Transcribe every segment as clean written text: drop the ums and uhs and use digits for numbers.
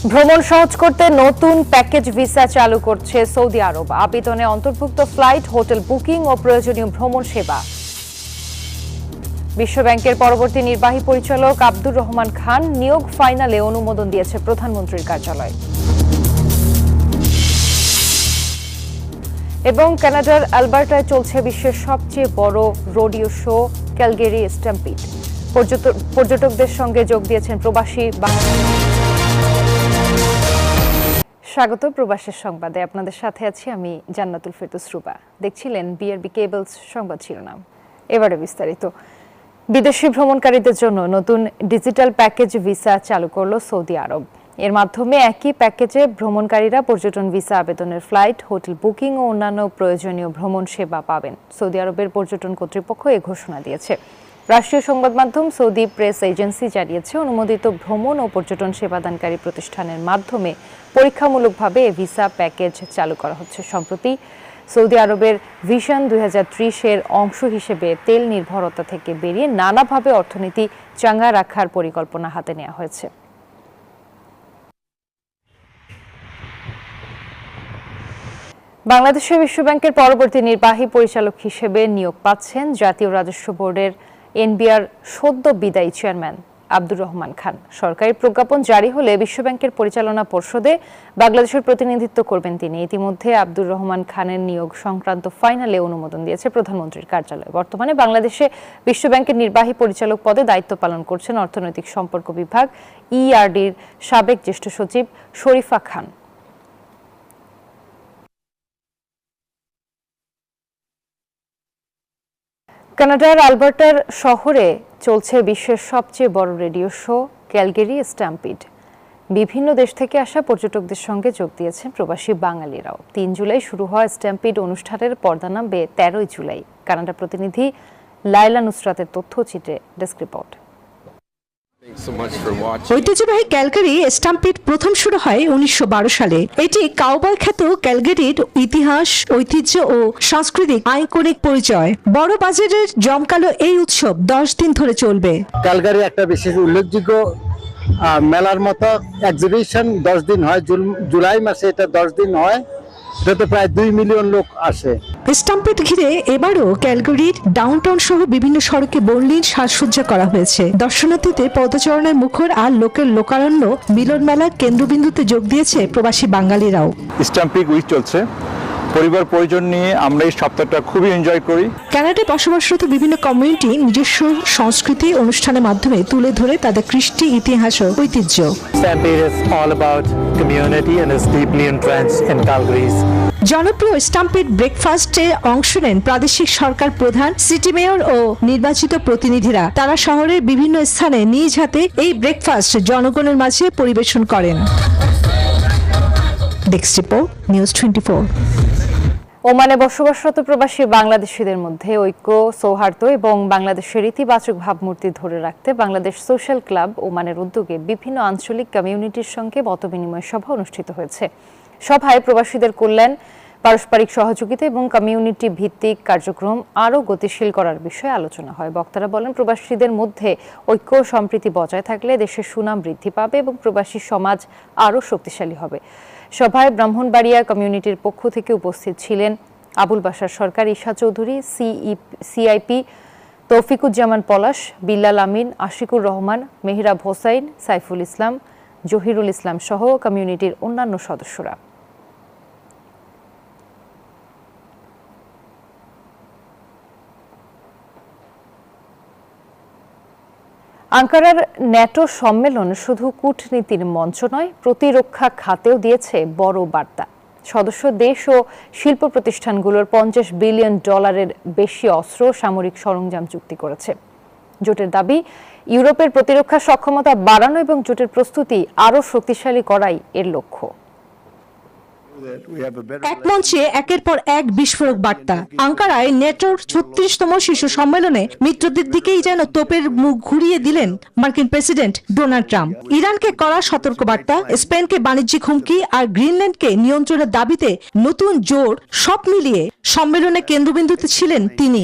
ভ্রমণ সহজ করতে নতুন প্যাকেজ ভিসা চালু করছে সৌদি আরব। আবেদনে অন্তর্ভুক্ত ফ্লাইট, হোটেল বুকিং ও প্রয়োজনীয় ভ্রমণ সেবা। বিশ্বব্যাংকের পরবর্তী নির্বাহী পরিচালক আব্দুর রহমান খান নিয়োগ ফাইনালে অনুমোদন দিয়েছে প্রধানমন্ত্রীর কার্যালয়। এবং কানাডার অ্যালবার্টায় চলছে বিশ্বের সবচেয়ে বড় রোডিও শো ক্যালগেরি স্ট্যাম্পিড। পর্যটকদের সঙ্গে যোগ দিয়েছেন প্রবাসী। স্বাগত প্রবাসের সংবাদে, আপনাদের সাথে আছি আমি জান্নাতুল ফেরদৌস রুবা। দেখছিলেন বিআরবি কেবলস সংবাদ শিরোনাম, এবারে বিস্তারিত। বিদেশি ভ্রমণকারীদের জন্য নতুন ডিজিটাল প্যাকেজ ভিসা চালু করল সৌদি আরব। এর মাধ্যমে একই প্যাকেজে ভ্রমণকারীরা পর্যটন ভিসা আবেদনের ফ্লাইট, হোটেল বুকিং ও অন্যান্য প্রয়োজনীয় ভ্রমণ সেবা পাবেন। সৌদি আরবের পর্যটন কর্তৃপক্ষ এ ঘোষণা দিয়েছে। রাষ্ট্রীয় সংবাদ মাধ্যম সৌদি প্রেস এজেন্সি জানিয়েছে, অনুমোদিত ভ্রমণ ও পর্যটন সেবাদানকারী প্রতিষ্ঠানের মাধ্যমে পরীক্ষামূলকভাবে এ ভিসা প্যাকেজ চালু করা হচ্ছে। সম্প্রতি সৌদি আরবের ভিশন 2030-এর অংশ হিসেবে তেল নির্ভরতা থেকে বেরিয়ে নানাভাবে অর্থনীতি চাঙ্গা রাখার পরিকল্পনা হাতে নেওয়া হয়েছে। বাংলাদেশে বিশ্বব্যাংকের পরবর্তী নির্বাহী পরিচালক হিসেবে নিয়োগ পাচ্ছেন জাতীয় রাজস্ব বোর্ডের এনবিআর সদ্য বিদায়ী চেয়ারম্যান আব্দুর রহমান খান। সরকারি প্রজ্ঞাপন জারি হলে বিশ্বব্যাংকের পরিচালনা পর্ষদে বাংলাদেশের প্রতিনিধিত্ব করবেন তিনি। ইতিমধ্যে আব্দুর রহমান খানের নিয়োগ সংক্রান্ত ফাইনালে অনুমোদন দিয়েছে প্রধানমন্ত্রীর কার্যালয়। বর্তমানে বাংলাদেশে বিশ্বব্যাংকের নির্বাহী পরিচালক পদে দায়িত্ব পালন করছেন অর্থনৈতিক সম্পর্ক বিভাগ ইআরডির সাবেক জ্যেষ্ঠ সচিব শরীফা খান। কানাডার অ্যালবার্টার শহরে চলছে বিশ্বের সবচেয়ে বড় রেডিও শো ক্যালগেরি স্ট্যাম্পিড। বিভিন্ন দেশ থেকে আসা পর্যটকদের সঙ্গে যোগ দিয়েছেন প্রবাসী বাঙালিরাও। 3 জুলাই শুরু হওয়া স্ট্যাম্পিড অনুষ্ঠানের পর্দা নামবে 13 জুলাই। কানাডা প্রতিনিধি লাইলা নুসরাতের তথ্যচিত্রে ডেস্ক রিপোর্ট। ঐতিহ্যবাহী ক্যালগারি স্ট্যাম্পিড প্রথম শুরু হয় 1912 সালে। এটি কাউবয় খ্যাত ক্যালগারির ইতিহাস, ঐতিহ্য ও সাংস্কৃতিক আইকনিক পরিচয়। বড় বাজারের জমকালো এই উৎসব 10 দিন ধরে চলবে। ক্যালগারি একটা বিশেষ উল্লেখযোগ্য মেলার মতো এক্সিবিশন 10 দিন হয়। জুলাই মাসে এটা 10 দিন হয়। এটাতে প্রায় 2 মিলিয়ন লোক আসে। স্ট্যাম্পিড ঘিরে এবারও ক্যালগারির ডাউনটাউন সহ বিভিন্ন সড়কে বর্ণিল সাজসজ্জা করা হয়েছে। দর্শনার্থীদের পদচারণের মুখর আর লোকের লোকারণ্য মিলন মেলার কেন্দ্রবিন্দুতে যোগ দিয়েছে প্রবাসী বাঙালিরাও। স্ট্যাম্পিড উইক চলছে, পরিবার পরিজন নিয়ে আমরা এই সপ্তাহটা খুবই এনজয় করি। কানাডায় বসবাসরত বিভিন্ন কমিউনিটি নিজস্ব সংস্কৃতি অনুষ্ঠানের মাধ্যমে তুলে ধরে তাদের কৃষ্টি, ইতিহাস ও ঐতিহ্য। Stampede is all about community and is deeply entrenched in Calgary's. জনপ্রিয় স্ট্যাম্পিড ব্রেকফাস্টে অংশ নেন প্রাদেশিক সরকার প্রধান, সিটি মেয়র ও নির্বাচিত প্রতিনিধিরা। তারা শহরের বিভিন্ন স্থানে নিজ হাতে এই ব্রেকফাস্ট জনগণের মাঝে পরিবেশন করেন। Desk report, news 24। ওমানে বসবাসরত প্রবাসী বাংলাদেশিদের মধ্যে ঐক্য, সৌহার্দ্য এবং বাংলাদেশের ইতিবাচক ভাবমূর্তি ধরে রাখতে বাংলাদেশ সোশ্যাল ক্লাব ওমানের উদ্যোগে বিভিন্ন আঞ্চলিক কমিউনিটির সঙ্গে মতবিনিময় সভা অনুষ্ঠিত হয়েছে। সভায় প্রবাসীদের কল্যাণ, পারস্পরিক সহযোগিতা এবং কমিউনিটি ভিত্তিক কার্যক্রম আরও গতিশীল করার বিষয়ে আলোচনা হয়। বক্তারা বলেন, প্রবাসীদের মধ্যে ঐক্য ও সম্প্রীতি বজায় থাকলে দেশের সুনাম বৃদ্ধি পাবে এবং প্রবাসী সমাজ আরও শক্তিশালী হবে। সভায় ব্রাহ্মণবাড়িয়া কমিউনিটির পক্ষ থেকে উপস্থিত ছিলেন আবুল বাশার সরকার, ঈশা চৌধুরী, সিআইপি তৌফিকুজ্জামান পলাশ, বিল্লাল আমিন, আশিকুর রহমান, মেহরাব হোসাইন, সাইফুল ইসলাম, জহিরুল ইসলাম সহ কমিউনিটির অন্যান্য সদস্যরা। আঙ্কারার ন্যাটো সম্মেলন শুধু কূটনীতির মঞ্চ নয়, প্রতিরক্ষা খাতেও দিয়েছে বড় বার্তা। সদস্য দেশ ও শিল্প প্রতিষ্ঠানগুলোর $50 বিলিয়ন বেশি অস্ত্র সামরিক সরঞ্জাম চুক্তি করেছে। জোটের দাবি, ইউরোপের প্রতিরক্ষা সক্ষমতা বাড়ানো এবং জোটের প্রস্তুতি আরও শক্তিশালী করাই এর লক্ষ্য। এক মঞ্চে একের পর এক বিস্ফোরক বার্তা। আঙ্কারায় নেটোর 36তম শীর্ষ সম্মেলনে মিত্রদের দিকেই যেন তোপের মুখ ঘুরিয়ে দিলেন মার্কিন প্রেসিডেন্ট ডোনাল্ড ট্রাম্প। ইরানকে কড়া সতর্কবার্তা, স্পেনকে বাণিজ্যিক হুমকি আর গ্রিনল্যান্ডকে নিয়ন্ত্রণের দাবিতে নতুন জোর, সব মিলিয়ে সম্মেলনে কেন্দ্রবিন্দুতে ছিলেন তিনি।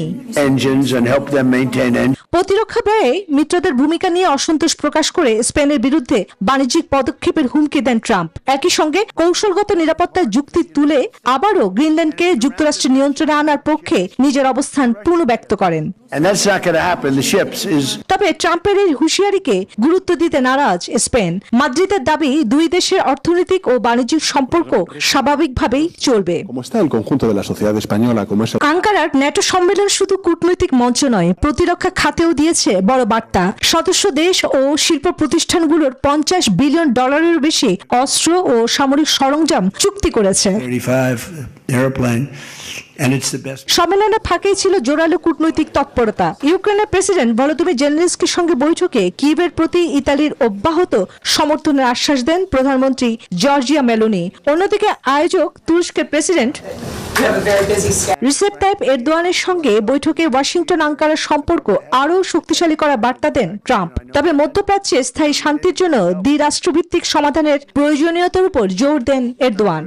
প্রতিরক্ষা ব্যয়ে মিত্রদের ভূমিকা নিয়ে অসন্তোষ প্রকাশ করে স্পেনের বিরুদ্ধে বাণিজ্যিক পদক্ষেপের হুমকি দেন ট্রাম্প। একই সঙ্গে কৌশলগত নিরাপত্তার যুক্তি তুলে আবারও গ্রিনল্যান্ডকে যুক্তরাষ্ট্রের নিয়ন্ত্রণে আনার পক্ষে নিজের অবস্থান পুনর্ব্যক্ত করেন। তবে ট্রাম্পের এই হুঁশিয়ারিকে গুরুত্ব দিতে নারাজ স্পেন। মাদ্রিদের দাবি, দুই দেশের অর্থনৈতিক ও বাণিজ্যিক সম্পর্ক স্বাভাবিকভাবেই চলবে। আঙ্কারার ন্যাটো সম্মেলন শুধু কূটনৈতিক মঞ্চ নয়, প্রতিরক্ষা খাতেও দিয়েছে বড় বার্তা। সদস্য দেশ ও শিল্প প্রতিষ্ঠানগুলোর $50 বিলিয়ন বেশি অস্ত্র ও সামরিক সরঞ্জাম চুক্তি করেছে। সম্মেলনের ফাঁকেই ছিল জোরালো কূটনৈতিক তৎপরতা। ইউক্রেনের প্রেসিডেন্ট ভলোদিমির জেলেনস্কির সঙ্গে বৈঠকে কিয়েভের প্রতি ইতালির অব্যাহত সমর্থনের আশ্বাস দেন প্রধানমন্ত্রী জর্জিয়া মেলোনি। অন্যদিকে আয়োজক তুরস্কের প্রেসিডেন্ট রিসেপ তাইপ এরদোয়ানের সঙ্গে বৈঠকে ওয়াশিংটন আঙ্কারার সম্পর্ক আরও শক্তিশালী করার বার্তা দেন ট্রাম্প। তবে মধ্যপ্রাচ্যে স্থায়ী শান্তির জন্য দ্বিরাষ্ট্রভিত্তিক সমাধানের প্রয়োজনীয়তার উপর জোর দেন এরদোয়ান।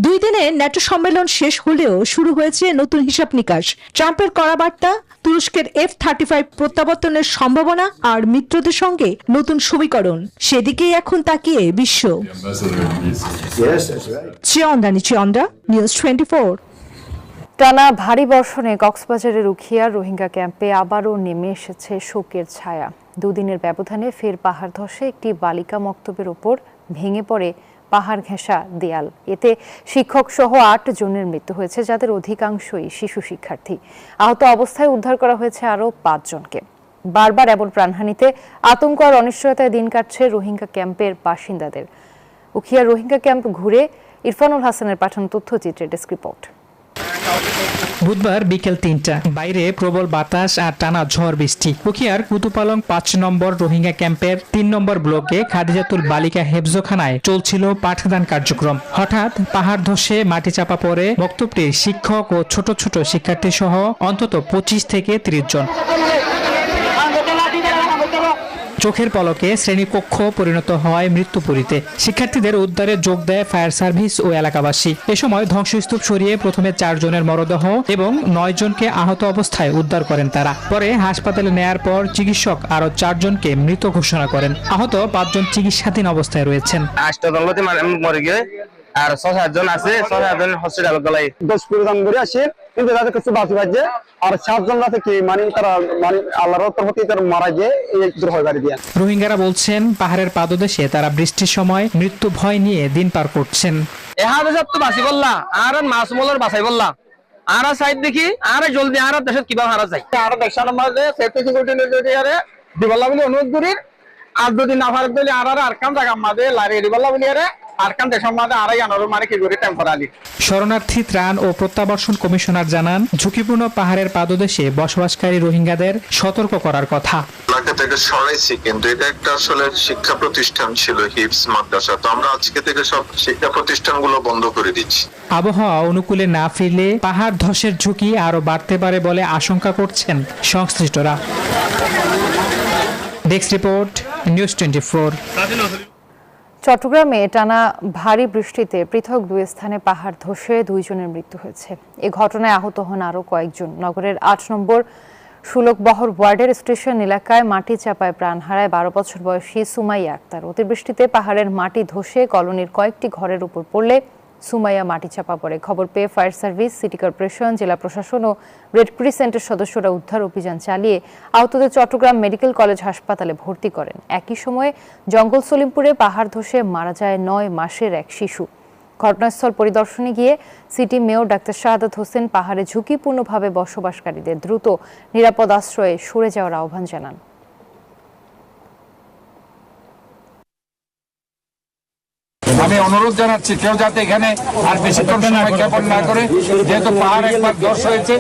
দুই দিনে ন্যাটো সম্মেলন শেষ হলেও শুরু হয়েছে নতুন হিসাব নিকাশ। ট্রাম্পের কড়া বার্তা, তুরস্কের F-35 প্রত্যাবর্তনের সম্ভাবনা আর মিত্রদের সঙ্গে নতুন সমীকরণ, সেদিকেই এখন তাকিয়ে বিশ্ব। চিয়ন্ডা, নিউজ 24। টানা ভারী বর্ষণে কক্সবাজারের উখিয়ার রোহিঙ্গা ক্যাম্পে আবারও নেমে এসেছে শোকের ছায়া। দুদিনের ব্যবধানে ফের পাহাড় ধসে একটি বালিকা মক্তবের ওপর ভেঙে পড়ে পাহাড় ঘেঁষা দেয়াল। এতে শিক্ষক সহ 8 জনের মৃত্যু হয়েছে, যাদের অধিকাংশই শিশু শিক্ষার্থী। আহত অবস্থায় উদ্ধার করা হয়েছে আরও 5 জনকে। বারবার এমন প্রাণহানিতে আতঙ্ক আর অনিশ্চয়তায় দিন কাটছে রোহিঙ্গা ক্যাম্পের বাসিন্দাদের। উখিয়া রোহিঙ্গা ক্যাম্প ঘুরে ইরফানুল হাসানের পাঠানো তথ্যচিত্রের ডেস্ক রিপোর্ট। বুধবার বিকেল 3টা, বাইরে প্রবল বাতাস আর টানা ঝড় বৃষ্টি। উখিয়ার কুতুপালং 5 নম্বর রোহিঙ্গা ক্যাম্পের 3 নম্বর ব্লকে খাদিজাতুল বালিকা হেফজখানায় চলছিল পাঠদান কার্যক্রম। হঠাৎ পাহাড় ধসে মাটি চাপা পড়ে বক্তব্যটির শিক্ষক ও ছোট ছোট শিক্ষার্থী সহ অন্তত 25 থেকে 30 জন। চোখের পলকে শ্রেণীকক্ষ পরিণত হয় মৃত্যুপুরীতে। শিক্ষার্থীদের উদ্ধারে যোগ দেয় ফায়ার সার্ভিস ও এলাকাবাসী। এ সময় ধ্বংসস্তূপ সরিয়ে প্রথমে 4 জনের মরদেহ এবং 9 জনকে আহত অবস্থায় উদ্ধার করেন তারা। পরে হাসপাতালে নেয়ার পর চিকিৎসক আরো 4 জনকে মৃত ঘোষণা করেন। আহত 5 জন চিকিৎসাধীন অবস্থায় রয়েছেন। আর 6-7 জন আছে, 6-7 জন হসপিটাল গলাই 10-15 জন ধরে আসে, কিন্তু তাদের কিছু বাকি বাজে আর 7 জন রাতে কি মানে তারা মানে আল্লাহর তরফে তারা মারা গিয়ে এই দূর হয়ে গাড়ি দিয়ে। রোহিঙ্গারা বলছেন পাহাড়ের পাদদেশে তারা বৃষ্টির সময় মৃত্যু ভয় নিয়ে দিন পার করছেন। এহাদে সব তো বাসি বললা আর মাসুমুলের বাসাই বললা আর সাইড দেখি আর জলদি আর দেশত কিবা হারা যায় আর দেশার মাঝে সেফটি সিকিউরিটি যদি আরে দিবল্লা বলি অনুরোধ করি আর যদি না পারে তাহলে আর কাম জায়গা মাঝে লারি দিবল্লা বলি আরে শরণার্থী ত্রাণ ও প্রত্যাবর্ষণ কমিশনার জানান, ঝুঁকিপূর্ণ পাহাড়ের পাদদেশে বসবাসকারী রোহিঙ্গাদের সতর্ক করার কথা। এলাকা থেকে সরাইছি, কিন্তু এটা একটা আসলে শিক্ষা প্রতিষ্ঠান ছিল, হিপস মাদ্রাসা। তো আমরা আজকে থেকে সব শিক্ষা প্রতিষ্ঠানগুলো বন্ধ করে দিচ্ছি। আবহাওয়া অনুকূলে না ফিরলে পাহাড় ধসের ঝুঁকি আরো বাড়তে পারে বলে আশঙ্কা করছেন সংশ্লিষ্টরা। Desk report, news 24। চট্টগ্রামে টানা ভারী বৃষ্টিতে পৃথক 2 স্থানে পাহাড় ধসে 2 জনের মৃত্যু হয়েছে। এ ঘটনায় আহত হন আরও কয়েকজন। নগরের 8 নম্বর সুলকবহর ওয়ার্ডের স্টেশন এলাকায় মাটি চাপায় প্রাণ হারায় 12 বছর বয়সী সুমাইয়া আক্তার। অতিবৃষ্টিতে পাহাড়ের মাটি ধসে কলোনির কয়েকটি ঘরের উপর পড়লে সুমাইয়া মাটি চাপা পড়ে। খবর পেয়ে ফায়ার সার্ভিস, সিটি কর্পোরেশন, জেলা প্রশাসন ও রেড ক্রিসেন্টের সদস্যরা উদ্ধার অভিযান চালিয়ে আহতদের চট্টগ্রাম মেডিকেল কলেজ হাসপাতালে ভর্তি করেন। একই সময়ে জঙ্গল সলিমপুরে পাহাড় ধসে মারা যায় 9 মাসের এক শিশু। ঘটনাস্থল পরিদর্শনে গিয়ে city mayor doctor Shahadat Hossain পাহাড়ে ঝুঁকিপূর্ণভাবে বসবাসকারীদের দ্রুত নিরাপদ আশ্রয়ে সরে যাওয়ার আহ্বান জানান। আমি অনুরোধ জানাচ্ছি কেউ যাতে এখানে আর বেশিক্ষণ সময় জ্ঞাপন না করে, যেহেতু পাহাড় একবার ধস হয়েছে,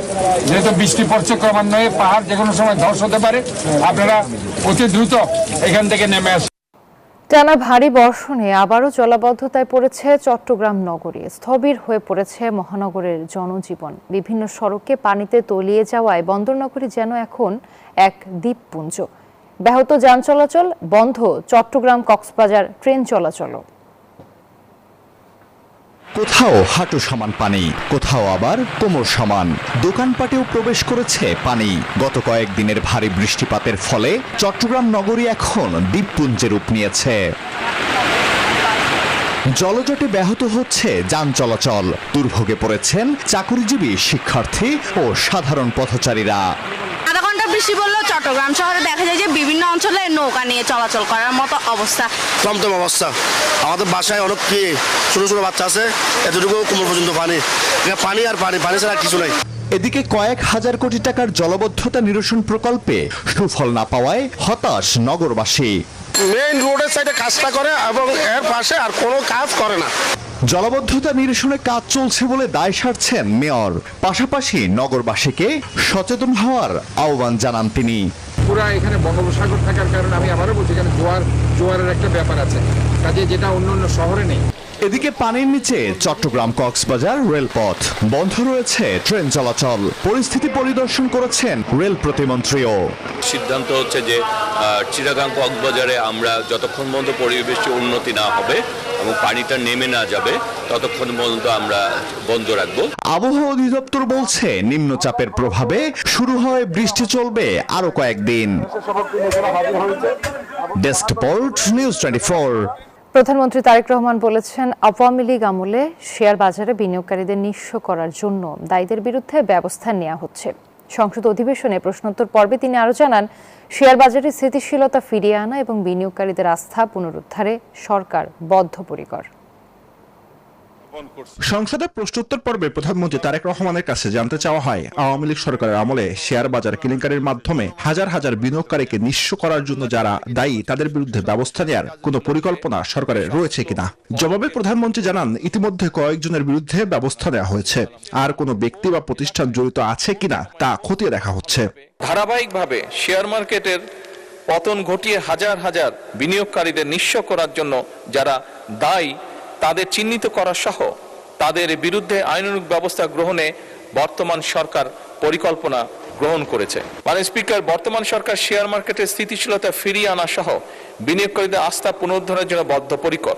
যেহেতু বৃষ্টি পড়ছে ক্রমান্বয়ে, পাহাড় যে কোনো সময় ধস হতে পারে, আপনারা অতি দ্রুত এখান থেকে নেমে আসুন। টানা ভারী বর্ষণে আবারও জলাবদ্ধতায় পড়েছে চট্টগ্রাম নগরী। স্থবির হয়ে পড়েছে মহানগরের জনজীবন। বিভিন্ন সড়কে পানিতে তলিয়ে যাওয়ায় বন্দরনগরী যেন এখন এক দ্বীপপুঞ্জ। ব্যাহত যান চলাচল, বন্ধ চট্টগ্রাম কক্সবাজার ট্রেন চলাচল। কোথাও হাঁটু সমান পানি, কোথাও আবার কোমর সমান। দোকানপাটেও প্রবেশ করেছে পানি। গত কয়েকদিনের ভারী বৃষ্টিপাতের ফলে চট্টগ্রাম নগরী এখন দ্বীপপুঞ্জে রূপ নিয়েছে। জলজটে ব্যাহত হচ্ছে যান চলাচল। দুর্ভোগে পড়েছেন চাকুরিজীবী, শিক্ষার্থী ও সাধারণ পথচারীরা। আধা ঘন্টা বৃষ্টি পড়লেও চট্টগ্রাম শহরে দেখা যায় যে বিভিন্ন অঞ্চলে নৌকা নিয়ে চলাচল করার মতো অবস্থা। থমথম অবস্থা। আমাদের বাসায় অনেক কি ছোট ছোট বাচ্চা আছে, এতটুকু কোমর পর্যন্ত পানি। পানি আর পানি, পানি ছাড়া কিছু নাই। এদিকে কয়েক হাজার কোটি টাকার জলবদ্ধতা নিরসন প্রকল্পে সুফল না পাওয়ায় হতাশ নগরবাসী। মেইন রোডের সাইডে কাজটা করে এবং এর পাশে আর কোনো কাজ করে না। জলাবদ্ধতা নিরসনে কাজ চলছে বলে দায় সারছেন মেয়র। পাশাপাশি নগরবাসীকে সচেতন হওয়ার আহ্বান জানান তিনি। পুরা এখানে বঙ্গোপসাগর থাকার কারণে আমি আবারও বলছি, এখানে জোয়ারের একটা ব্যাপার আছে, কাজে যেটা অন্য অন্য শহরে নেই। এদিকে পানির নিচে চট্টগ্রাম কক্সবাজার রেলপথ, বন্ধ রয়েছে ট্রেন চলাচল। পরিস্থিতি পরিদর্শন করেছেন রেল প্রতিমন্ত্রীও। সিদ্ধান্ত হচ্ছে যে চিটাগাং কক্সবাজারে আমরা যতক্ষণ পর্যন্ত পরিবেশের উন্নতি না হবে এবং পানিটা নেমে না যাবে ততক্ষণ পর্যন্ত আমরা বন্ধ রাখবো। আবহাওয়া অধিদপ্তর বলছে নিম্নচাপের প্রভাবে শুরু হয় বৃষ্টি চলবে আরো কয়েকদিন। Desk report, news 24। প্রধানমন্ত্রী তারেক রহমান বলেছেন, আওয়ামী লীগ আমলে শেয়ার বাজারে বিনিয়োগকারীদের নিঃস্ব করার জন্য দায়ীদের বিরুদ্ধে ব্যবস্থা নেওয়া হচ্ছে। সংসদ অধিবেশনে প্রশ্নোত্তর পর্বে তিনি আরও জানান, শেয়ার বাজারে স্থিতিশীলতা ফিরিয়ে আনা এবং বিনিয়োগকারীদের আস্থা পুনরুদ্ধারে সরকার বদ্ধপরিকর। সংসদে প্রশ্নোত্তর পর্বে প্রধানমন্ত্রী তারেক রহমানের কাছে জানতে চাওয়া হয়, আওয়ামী লীগ সরকারের আমলে শেয়ার বাজার কেলেঙ্কারির মাধ্যমে হাজার হাজার বিনিয়োগকারীকে নিঃস্ব করার জন্য যারা দায়ী তাদের বিরুদ্ধে ব্যবস্থা নেওয়ার কোনো পরিকল্পনা সরকারের রয়েছে কিনা। জবাবে প্রধানমন্ত্রী জানান, ইতিমধ্যে কয়েকজনের বিরুদ্ধে ব্যবস্থা নেওয়া হয়েছে, আর কোনো ব্যক্তি বা প্রতিষ্ঠান জড়িত আছে কিনা তা খতিয়ে দেখা হচ্ছে। ধারাবাহিকভাবে শেয়ার মার্কেটের পতন ঘটিয়ে হাজার হাজার বিনিয়োগকারীদের নিঃস্ব করার জন্য যারা দায়ী তাদের চিহ্নিত করা সহ তাদের বিরুদ্ধে আইনানুগ ব্যবস্থা গ্রহণে বর্তমান সরকার পরিকল্পনা গ্রহণ করেছে। মাননীয় স্পিকার, বর্তমান সরকার শেয়ার মার্কেটের স্থিতিশীলতা ফিরিয়ে আনা সহ বিনিয়োগকারীদের আস্থা পুনরুদ্ধারের জন্য বদ্ধপরিকর।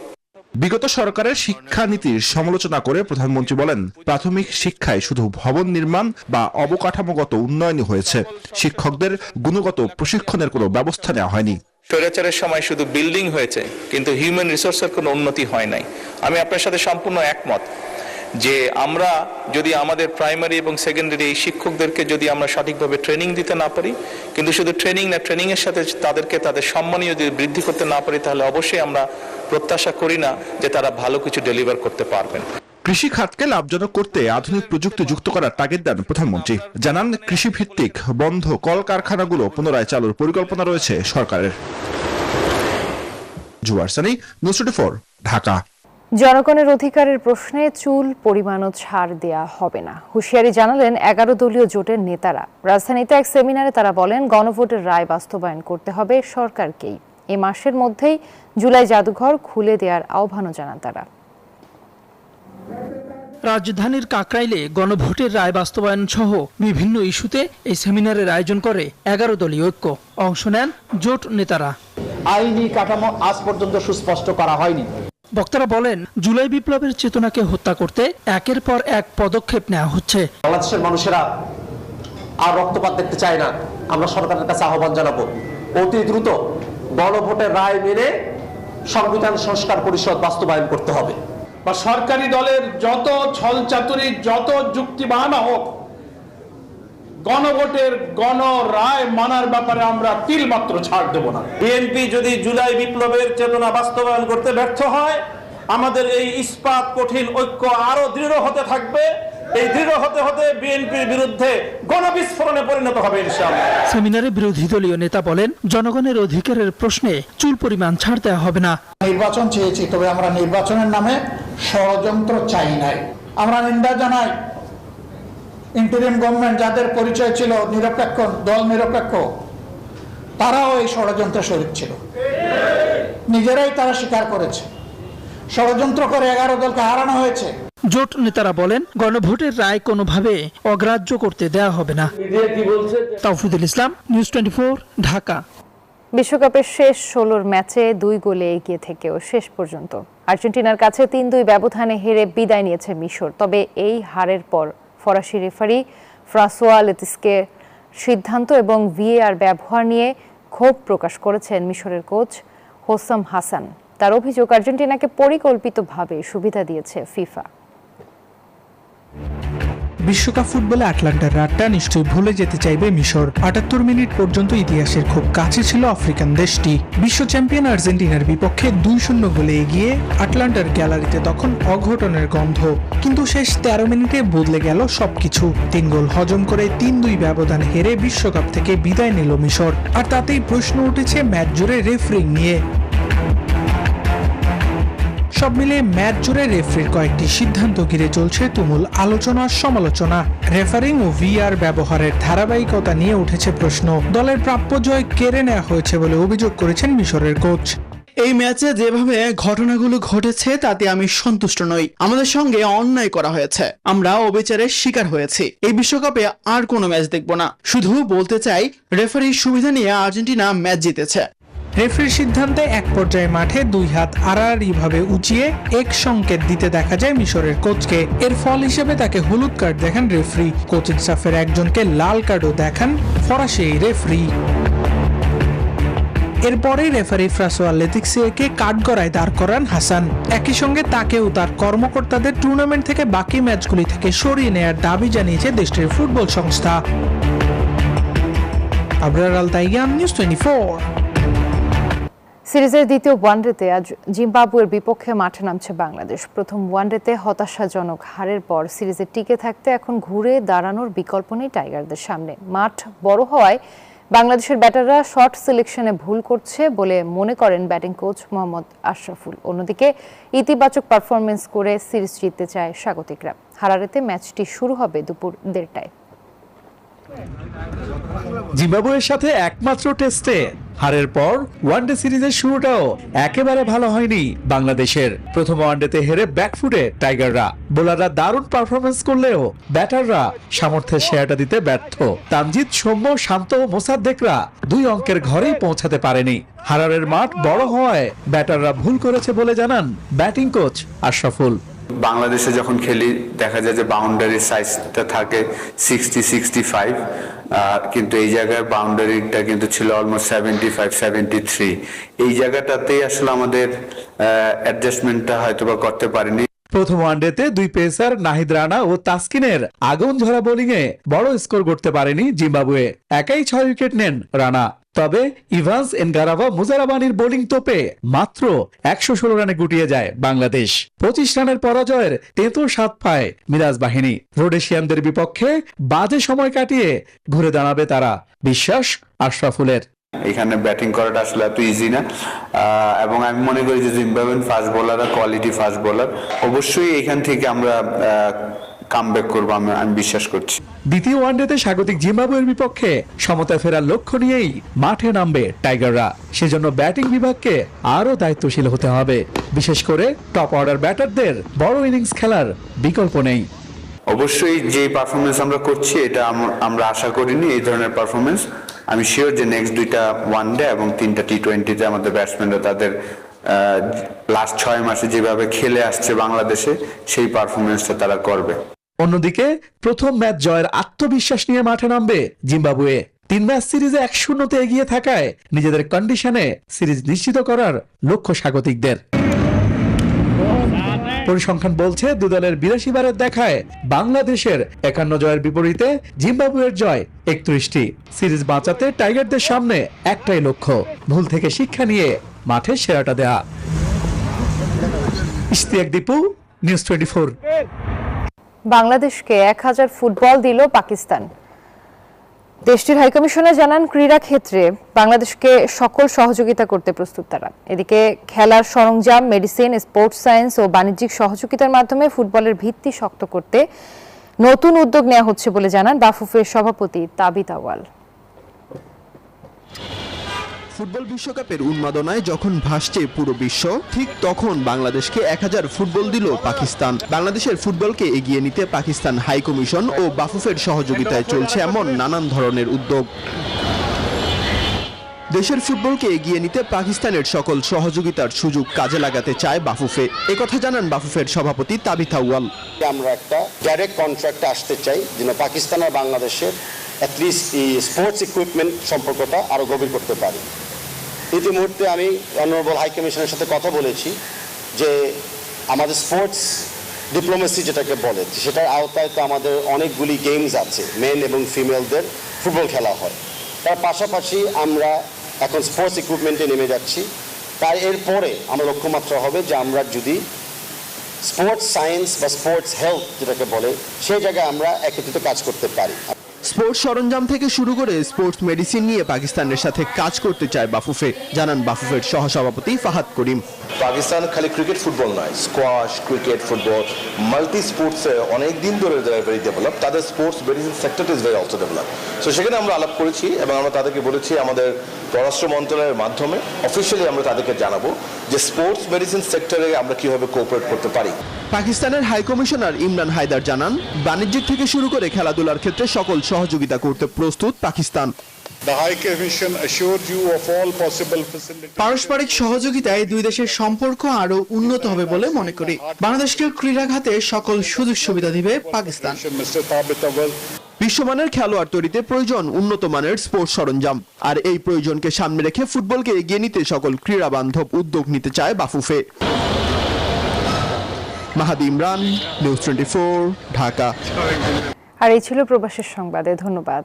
বিগত সরকারের শিক্ষানীতির সমালোচনা করে প্রধানমন্ত্রী বলেন, প্রাথমিক শিক্ষায় শুধু ভবন নির্মাণ বা অবকাঠামোগত উন্নয়নই হয়েছে, শিক্ষকদের গুণগত প্রশিক্ষণের কোনো ব্যবস্থা নেওয়া হয়নি। স্বৈরাচারের সময় শুধু বিল্ডিং হয়েছে, কিন্তু হিউম্যান রিসোর্সের কোনো উন্নতি হয় নাই। আমি আপনার সাথে সম্পূর্ণ একমত যে আমরা যদি আমাদের প্রাইমারি এবং সেকেন্ডারি এই শিক্ষকদেরকে যদি আমরা সঠিকভাবে ট্রেনিং দিতে না পারি, কিন্তু শুধু ট্রেনিং না, ট্রেনিং এর সাথে তাদেরকে তাদের সম্মানীয় যদি বৃদ্ধি করতে না পারি, তাহলে অবশ্যই আমরা প্রত্যাশা করি না যে তারা ভালো কিছু ডেলিভার করতে পারবেন। কৃষি খাতকে লাভজনক করতে আধুনিক প্রযুক্তি যুক্ত করার তাগিদ দেন প্রধানমন্ত্রী। জানান, কৃষিভিত্তিক বন্ধ কলকারখানাগুলো পুনরায় চালুর পরিকল্পনা রয়েছে সরকারের। জুয়ার সানি, নিউজ 24, ঢাকা। জনগণের অধিকারের প্রশ্নে চুল পরিমাণও ছাড় দেয়া হবে না, হুঁশিয়ারি জানালেন 11 দলীয় জোটের নেতারা। রাজধানীতে এক সেমিনারে তারা বলেন, গণভোটের রায় বাস্তবায়ন করতে হবে সরকারকেই। এ মাসের মধ্যেই জুলাই জাদুঘর খুলে দেওয়ার আহ্বানও জানান তারা। রাজধানীর কাকরাইলে গণভোটের রায় বাস্তবায়ন সহ বিভিন্ন ইস্যুতে এই সেমিনারের আয়োজন করে 11 দলীয় ঐক্য। অংশ নেন জোট নেতারা। আইনি কাঠামো আজ পর্যন্ত সুস্পষ্ট করা হয়নি। বক্তারা বলেন, জুলাই বিপ্লবের চেতনাকে হত্যা করতে একের পর এক পদক্ষেপ নেওয়া হচ্ছে। বাংলাদেশের মানুষেরা আর রক্তপাত দেখতে চায় না। আমরা সরকারের কাছে আহ্বান জানাবো, অতি দ্রুত গণভোটের রায় মেনে সংবিধান সংস্কার পরিষদ বাস্তবায়ন করতে হবে। বা সরকারি দলের যত ছল চাতুরি, যত যুক্তি বাহানা হোক, গণভোটের গণ রায় মানার ব্যাপারে আমরা তিল মাত্র ছাড় দেব না। বিএনপি যদি জুলাই বিপ্লবের চেতনা বাস্তবায়ন করতে ব্যর্থ হয়, আমাদের এই ইস্পাত কঠিন ঐক্য আরো দৃঢ় হতে থাকবে। এই দৃঢ় হতে হতে বিএনপির বিরুদ্ধে গণবিস্ফোরণে পরিণত হবে ইনশাআল্লাহ। সেমিনারে বিরোধী দলীয় নেতা বলেন, জনগণের অধিকারের প্রশ্নে চুল পরিমাণ ছাড় দেওয়া হবে না। নির্বাচন চেয়েছি, তবে আমরা নির্বাচনের নামে ষড়যন্ত্র চাই নাই। আমরা নিন্দা জানাই ইন্টারিম গভর্নমেন্ট যাদের পরিচয় ছিল নিরপেক্ষ, দল নিরপেক্ষ, তারাও এই ষড়যন্ত্রে শরীক ছিল। নিজেরাই তারা স্বীকার করেছে। ষড়যন্ত্র করে 11 দলকে হারানো হয়েছে। জোট নেতারা বলেন গণভোটের রায় কোনোভাবে অগ্রাহ্য করতে দেওয়া হবে না। তাওফিদুল ইসলাম, নিউজ 24, ঢাকা। বিশ্বকাপের শেষ 16 ম্যাচে 2 গোলে এগিয়ে থেকেও শেষ পর্যন্ত আর্জেন্টিনার কাছে 3-2 ব্যবধানে হেরে বিদায় নিয়েছে মিশর। তবে এই হারের পর ফরাসি রেফারি ফ্রাঁসোয়া লেতিসকের সিদ্ধান্ত এবং ভিএআর ব্যবহার নিয়ে ক্ষোভ প্রকাশ করেছেন মিশরের কোচ হোসাম হাসান। তার অভিযোগ, আর্জেন্টিনাকে পরিকল্পিতভাবে সুবিধা দিয়েছে ফিফা। বিশ্বকাপ ফুটবলে আটলান্টার রাতটা নিশ্চয়ই ভুলে যেতে চাইবে মিশর। 78 মিনিট পর্যন্ত ইতিহাসের খুব কাছে ছিল আফ্রিকান দেশটি। বিশ্ব চ্যাম্পিয়ন আর্জেন্টিনার বিপক্ষে 2-0 গোলে এগিয়ে আটলান্টার গ্যালারিতে তখন অঘটনের গন্ধ। কিন্তু শেষ 13 মিনিটে বদলে গেল সবকিছু। 3 গোল হজম করে 3-2 ব্যবধান হেরে বিশ্বকাপ থেকে বিদায় নিল মিশর। আর তাতেই প্রশ্ন উঠেছে ম্যাচ জুড়ে রেফারিং নিয়ে। সব মিলে ম্যাচ জুড়ে রেফারির কয়েকটি সিদ্ধান্ত ঘিরে চলছে তুমুল আলোচনা সমালোচনা। রেফারিং ও ভিআর ব্যবহারের ধারাবাহিকতা নিয়ে উঠেছে প্রশ্ন। দলের প্রাপ্য জয় কেড়ে নেওয়া হয়েছে বলে অভিযোগ করেছেন মিশরের কোচ। এই ম্যাচে যেভাবে ঘটনাগুলো ঘটেছে তাতে আমি সন্তুষ্ট নই। আমাদের সঙ্গে অন্যায় করা হয়েছে, আমরা অবিচারের শিকার হয়েছি। এই বিশ্বকাপে আর কোনো ম্যাচ দেখব না। শুধু বলতে চাই, রেফারির সুবিধা নিয়ে আর্জেন্টিনা ম্যাচ জিতেছে। রেফারির সিদ্ধান্তে এক পর্যায়ে মাঠে 2 হাত আড়াআড়িভাবে উঁচিয়ে এক সংকেত দিতে দেখা যায় মিশরের কোচকে। এর ফল হিসেবে তাকে হলুদ কার্ড দেখান রেফারি। কোচিং স্টাফের একজনকে লাল কার্ডও দেখান ফরাসি রেফারি। এরপরে রেফারি ফ্রাঁসোয়া লেতিসকে কাঠগড়ায় দাঁড় করান হাসান। একই সঙ্গে তাকেও তার কর্মকর্তাদের টুর্নামেন্ট থেকে বাকি ম্যাচগুলি থেকে সরিয়ে নেয়ার দাবি জানিয়েছে দেশটির ফুটবল সংস্থা। আবরার আল তাইয়ান, নিউজ 24। সিরিজের দ্বিতীয় ওয়ানডেতে আজ জিম্বাবুয়ের বিপক্ষে মাঠে নামছে বাংলাদেশ। প্রথম ওয়ানডেতে হতাশাজনক হারের পর সিরিজে টিকে থাকতে এখন ঘুরে দাঁড়ানোর বিকল্প নেই টাইগারদের সামনে। মাঠ বড় হওয়ায় বাংলাদেশের ব্যাটাররা শট সিলেকশনে ভুল করছে বলে মনে করেন ব্যাটিং কোচ মোহাম্মদ আশরাফুল। অন্যদিকে ইতিবাচক পারফরমেন্স করে সিরিজ জিততে চায় স্বাগতিকরা। হারারেতে ম্যাচটি শুরু হবে দুপুর 1:30টায়। জিম্বাবুয়ের সাথে একমাত্র টেস্টে হারের পর ওয়ানডে সিরিজের শুরুটাও একেবারে ভালো হয়নি বাংলাদেশের। প্রথম ওয়ানডেতে হেরে ব্যাকফুটে টাইগাররা। বোলাররা দারুণ পারফরমেন্স করলেও ব্যাটাররা সামর্থ্যের শেয়ারটা দিতে ব্যর্থ। তামজিদ, সৌম্য, শান্ত ও মোসাদ্দেকরা 2 অঙ্কের ঘরেই পৌঁছাতে পারেনি। হারারের মাঠ বড় হওয়ায় ব্যাটাররা ভুল করেছে বলে জানান ব্যাটিং কোচ আশরাফুল। বাংলাদেশে যখন খেলি দেখা যায় যে বাউন্ডারি সাইজটা থাকে 60-65, কিন্তু এই জায়গায় বাউন্ডারিটা কিন্তু ছিল অলমোস্ট 75-73। এই জায়গাটাতেই আসলে আমাদের অ্যাডজাস্টমেন্টটা হয়তো বা করতে পারিনি। প্রথম ওয়ানডেতে 2 পেসার নাহিদ রানা ও তাসকিনের আগুন ঝরা বোলিংয়ে বড় স্কোর করতে পারেনি জিম্বাবুয়ে। একাই 6 উইকেট নেন রানা। তবে ইভান্স, এনগারাভা, মুজারাবানির বোলিং তোপে মাত্র 116 রানে গুটিয়ে যায় বাংলাদেশ। 25 রানের পরাজয়ের তেঁতুল স্বাদ পায় মিরাজ বাহিনী। রোডেশিয়ানদের বিপক্ষে বাজে সময় কাটিয়ে ঘুরে দাঁড়াবে তারা, বিশ্বাস আশরাফুলের। এখানে ব্যাটিং করাটা আসলে এত ইজি না, এবং আমি মনে করি যে Zimbabwean fast বোলাররা quality fast bowler. অবশ্যই এখান থেকে আমরা কামব্যাক করব, আমি বিশ্বাস করছি। দ্বিতীয় ওয়ানডেতে স্বাগতিক জিম্বাবুয়ের বিপক্ষে সমতায় ফেরার লক্ষ্য নিয়েই মাঠে নামবে টাইগাররা। সেজন্য ব্যাটিং বিভাগকে আরও দায়িত্বশীল হতে হবে। বিশেষ করে টপ অর্ডার ব্যাটারদের বড় ইনিংস খেলার বিকল্প নেই। অবশ্যই যে পারফরমেন্স আমরা করছি এটা আমরা আশা করিনি এই ধরনের পারফরমেন্স। আমি শিওর যে নেক্সট 2টা ওয়ানডে এবং 3টা টি20তে আমাদের ব্যাটসম্যানরা তাদের লাস্ট 6 মাসে যেভাবে খেলে আসছে বাংলাদেশে সেই পারফরমেন্সটা তারা করবে। অন্যদিকে প্রথম ম্যাচ জয়ের আত্মবিশ্বাস নিয়ে মাঠে নামবে জিম্বাবুয়ে। 3 ম্যাচ সিরিজে 1-0 এগিয়ে থাকায় নিজেদের কন্ডিশনে সিরিজ নিশ্চিত করার লক্ষ্য স্বাগতিকদের। পরিসংখ্যান বলছে 2 দলের 82 বারের দেখায় বাংলাদেশের 51 জয়ের বিপরীতে জিম্বাবুয়ের জয় 31টি। সিরিজ বাঁচাতে টাইগারদের সামনে একটাই লক্ষ্য, ভুল থেকে শিক্ষা নিয়ে মাঠে সেরাটা দেয়া। ইশতিয়াক দীপু, নিউজ 24। বাংলাদেশকে 1000 ফুটবল দিল পাকিস্তান। দেশটির হাইকমিশনার জানান, ক্রীড়া ক্ষেত্রে বাংলাদেশকে সকল সহযোগিতা করতে প্রস্তুত তারা। এদিকে খেলার সরঞ্জাম, মেডিসিন, স্পোর্টস সায়েন্স ও বাণিজ্যিক সহযোগিতার মাধ্যমে ফুটবলের ভিত্তি শক্ত করতে নতুন উদ্যোগ নেওয়া হচ্ছে বলে জানান বাফুফের সভাপতি তাবিত আওয়াল। ফুটবল বিশ্বকাপের উন্মাদনায় যখন ভাসছে পুরো বিশ্ব, ঠিক তখন বাংলাদেশকে 1000 ফুটবল দিল পাকিস্তান। বাংলাদেশের ফুটবলকে এগিয়ে নিতে পাকিস্তান হাই কমিশন ও বাফুফের সহযোগিতায় চলছে এমন নানান ধরনের উদ্যোগ। দেশের ফুটবলকে এগিয়ে নিতে পাকিস্তানের সকল সহযোগিতার সুযোগ কাজে লাগাতে চায় বাফুফে। একথা জানান বাফুফের সভাপতি তাবিথ আউয়াল। আমরা একটা ডাইরেক্ট কন্ট্রাক্টে আসতে চাই যেন পাকিস্তান আর বাংলাদেশের অ্যাটলিস্ট এই স্পোর্টস ইকুইপমেন্ট সম্পর্কটা আরো গভীর করতে পারি। ইতিমধ্যে আমি অনারেবল হাই কমিশনের সাথে কথা বলেছি যে আমাদের স্পোর্টস ডিপ্লোমেসি যেটাকে বলে, সেটার আওতায় তো আমাদের অনেকগুলি গেমস আছে, মেন এবং ফিমেলদের ফুটবল খেলা হয়। তার পাশাপাশি আমরা এখন স্পোর্টস ইকুইপমেন্টে নেমে যাচ্ছি। তাই এরপরে আমার লক্ষ্যমাত্রা হবে যে আমরা যদি স্পোর্টস সায়েন্স বা স্পোর্টস হেলথ যেটাকে বলে সেই জায়গায় আমরা একত্রিত কাজ করতে পারি। স্পোর্টস সরঞ্জাম থেকে শুরু করে স্পোর্টস মেডিসিন নিয়ে পাকিস্তানের সাথে কাজ করতে চায় বাফুফে, জানান বাফুফের সহসভাপতি ফাহাদ করিম। পাকিস্তান খালি ক্রিকেট ফুটবল নয়, স্কোয়াশ, ক্রিকেট, ফুটবল, মাল্টি স্পোর্টসে অনেক দিন ধরে ভেরি ডেভেলপ। তাদের sports medicine sector is very also develop. So সেখানে আমরা আলাপ করেছি এবং আমরা তাদেরকে বলেছি আমাদের পররাষ্ট্র মন্ত্রণালয়ের মাধ্যমে অফিসিয়ালি আমরা তাদেরকে জানাবো যে স্পোর্টস মেডিসিন সেক্টরে আমরা কিভাবে কোঅপারেট করতে পারি। পাকিস্তানের হাই কমিশনার ইমরান হায়দার জানান, বাণিজ্যিক থেকে শুরু করে খেলাধুলার ক্ষেত্রে সকল সহযোগিতা করতে প্রস্তুত পাকিস্তান। পারস্পরিক সহযোগিতায় দুই দেশের সম্পর্ক আরো উন্নত হবে বলে মনে করি। বাংলাদেশকে ক্রীড়া খাতে সকল সুযোগ সুবিধা দিবে পাকিস্তান। বিশ্বমানের খেলোয়াড় তৈরিতে প্রয়োজন উন্নত মানের স্পোর্টস সরঞ্জাম, আর এই প্রয়োজনকে সামনে রেখে ফুটবলকে এগিয়ে নিতে সকল ক্রীড়া বান্ধব উদ্যোগ নিতে চায় বাফুফে। মাহাদি ইমরান, নিউজ 24, ঢাকা। আর এই ছিল প্রবাসের সংবাদে। ধন্যবাদ।